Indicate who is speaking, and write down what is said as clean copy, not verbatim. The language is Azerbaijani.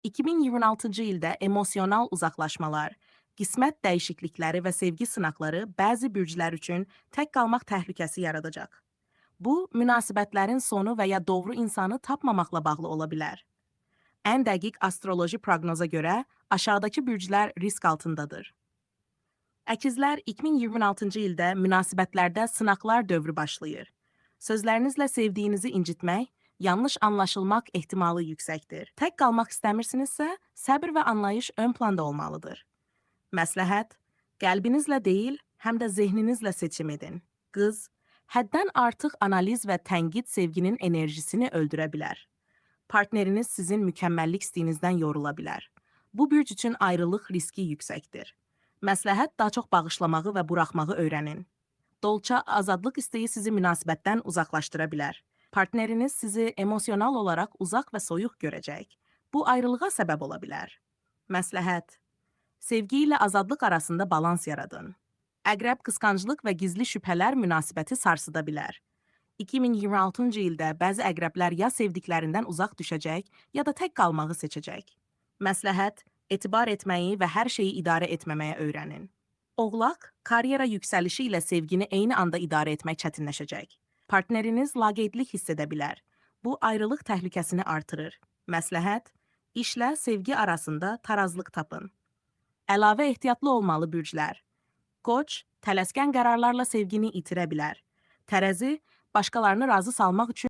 Speaker 1: 2026-cı ildə emosional uzaqlaşmalar, qismət dəyişiklikləri və sevgi sınaqları bəzi bürclər üçün tək qalmaq təhlükəsi yaradacaq. Bu, münasibətlərin sonu və ya doğru insanı tapmamaqla bağlı ola bilər. Ən dəqiq astroloji proqnoza görə aşağıdakı bürclər risk altındadır. Əkizlər 2026-cı ildə münasibətlərdə sınaqlar dövrü başlayır. Sözlərinizlə sevdiyinizi incitmək, yanlış anlaşılmaq ehtimalı yüksəkdir. Tək qalmaq istəmirsinizsə, səbr və anlayış ön planda olmalıdır. Məsləhət, qəlbinizlə deyil, həm də zehninizlə seçim edin. Qız, həddən artıq analiz və tənqid sevginin enerjisini öldürə bilər. Partneriniz sizin mükəmməllik istəyinizdən yorula bilər. Bu bürc üçün ayrılıq riski yüksəkdir. Məsləhət, daha çox bağışlamağı və buraxmağı öyrənin. Dolça, azadlıq isteyi sizi münasibətdən uzaqlaşdıra bilər. Partneriniz sizi emosional olaraq uzaq və soyuq görəcək. Bu ayrılığa səbəb ola bilər. Məsləhət, sevgi ilə azadlıq arasında balans yaradın. Əqrəb, qısqanclıq və gizli şübhələr münasibəti sarsıda bilər. 2026-cı ildə bəzi əqrəblər ya sevdiklərindən uzaq düşəcək, ya da tək qalmağı seçəcək. Məsləhət, etibar etməyi və hər şeyi idarə etməməyə öyrənin. Oğlaq, karyera yüksəlişi ilə sevgini eyni anda idarə etmək çətinləşəcək. Partneriniz laqeydlik hiss edə bilər. Bu, ayrılıq təhlükəsini artırır. Məsləhət, işlə sevgi arasında tarazlıq tapın. Əlavə ehtiyatlı olmalı bürclər. Qoç, tələskən qərarlarla sevgini itirə bilər. Tərəzi, başqalarını razı salmaq üçün